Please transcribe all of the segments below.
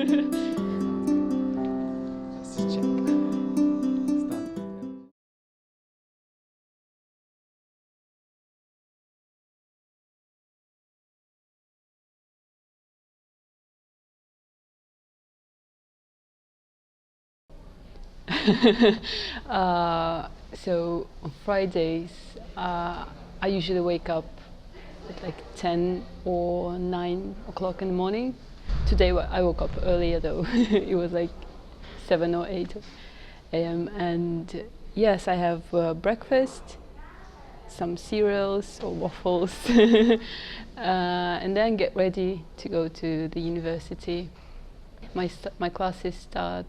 check. So on Fridays, I usually wake up at like 10 or 9 o'clock in the morning. Today I woke up earlier though. It was like 7 or 8 a.m. And yes, I have breakfast, some cereals or waffles, and then get ready to go to the university. My classes start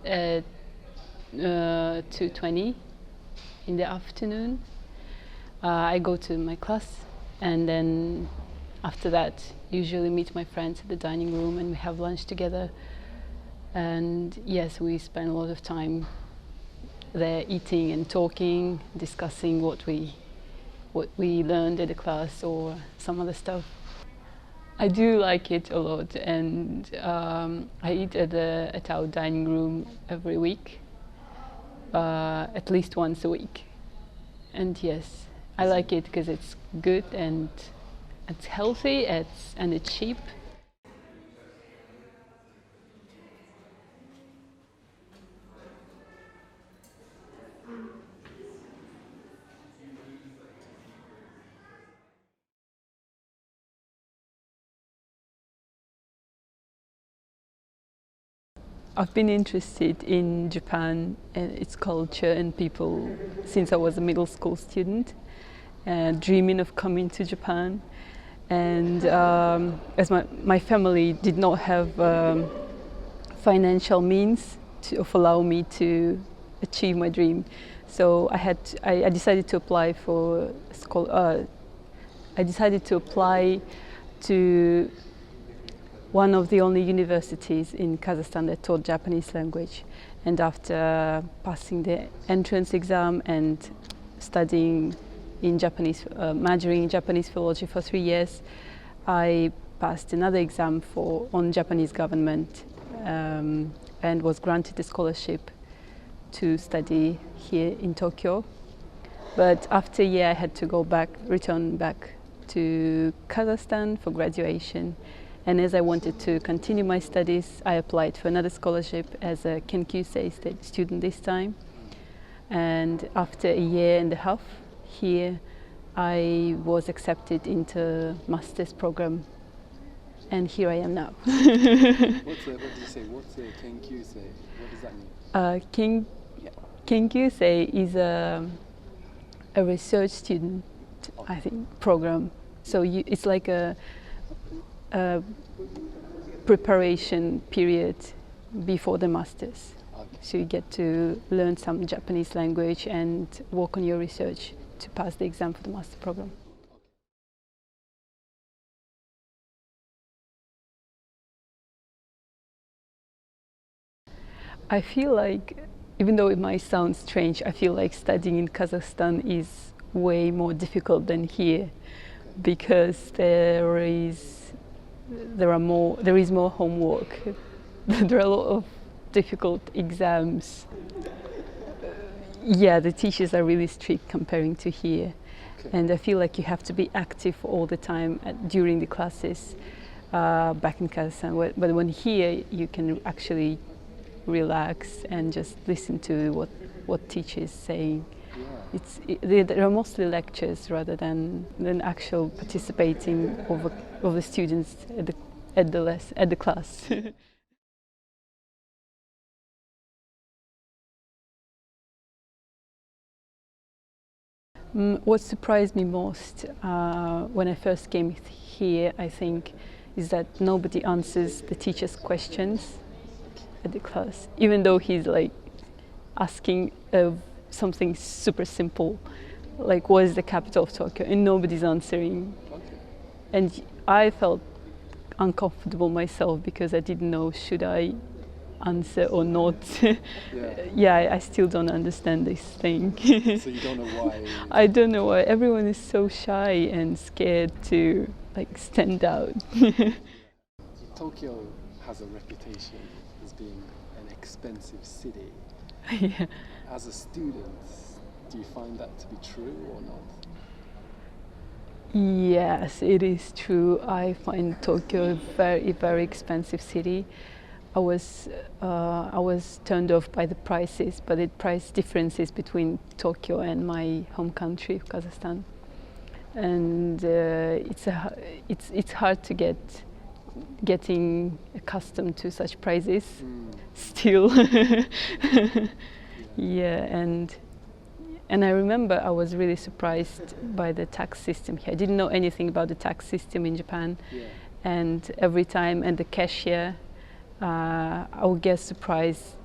at 2:20 in the afternoon. I go to my class, and then after that usually meet my friends at the dining room and we have lunch together. And yes, we spend a lot of time there eating and talking, discussing what we learned at the class or some other stuff. I do like it a lot, and I eat at our dining room every week, at least once a week. And yes, I like it because it's good and it's healthy, and it's cheap. I've been interested in Japan and its culture and people since I was a middle school student, dreaming of coming to Japan. And as my family did not have financial means to allow me to achieve my dream, so I decided to apply for school. I decided to apply to one of the only universities in Kazakhstan that taught Japanese language. And after passing the entrance exam and studying in Japanese, majoring in Japanese philology for 3 years, I passed another exam on Japanese government and was granted a scholarship to study here in Tokyo. But after a year I had to return back to Kazakhstan for graduation. And as I wanted to continue my studies, I applied for another scholarship as a Kenkyusei student this time. And after a year and a half here, I was accepted into master's program. And here I am now. What did you say? What's a Kenkyusei? What does that mean? Kenkyusei is a research student, I think, program. So it's like a preparation period before the masters. Okay. So you get to learn some Japanese language and work on your research to pass the exam for the master program. I feel like, even though it might sound strange, I feel like studying in Kazakhstan is way more difficult than here, because there is more homework. There are a lot of difficult exams. Yeah, the teachers are really strict comparing to here. Okay. And I feel like you have to be active all the time during the classes back in Kazakhstan. But when here, you can actually relax and just listen to what teacher is saying. Yeah. There are mostly lectures rather than actual participating of the students at the class. What surprised me most when I first came here, I think, is that nobody answers the teacher's questions at the class, even though he's like asking something super simple, like what is the capital of Tokyo, and nobody's answering. Okay. And I felt uncomfortable myself because I didn't know should I answer or not. Yeah, I still don't understand this thing. So you don't know why? I don't know why. Everyone is so shy and scared to like stand out. Tokyo has a reputation as being an expensive city. Yeah. As a student, do you find that to be true or not? Yes, it is true. I find Tokyo a very expensive city. I was turned off by the prices, but the price differences between Tokyo and my home country, Kazakhstan, and it's hard to getting accustomed to such prices still. Yeah, and I remember I was really surprised by the tax system here. I didn't know anything about the tax system in Japan, and every time, and the cashier, I would get surprised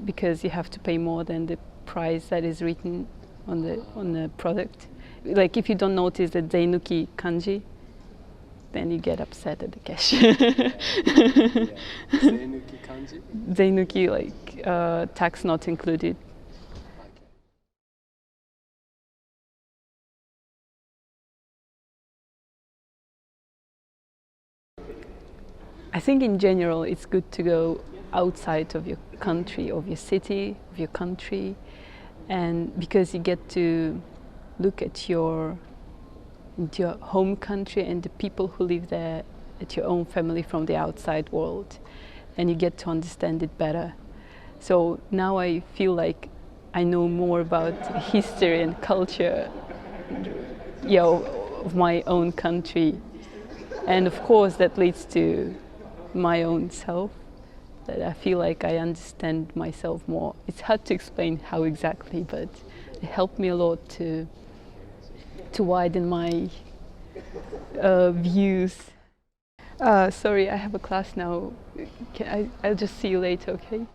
because you have to pay more than the price that is written on the product. Like if you don't notice the zeinuki kanji, then you get upset at the cashier. Zeinuki kanji? Zeinuki, like tax not included. I think in general it's good to go outside of your country, of your city, of your country, and because you get to look at your home country and the people who live there, at your own family from the outside world, and you get to understand it better. So now I feel like I know more about history and culture, of my own country, and of course that leads to my own self, that I feel like I understand myself more. It's hard to explain how exactly, but it helped me a lot to widen my views. Sorry, I have a class now. I'll just see you later, okay?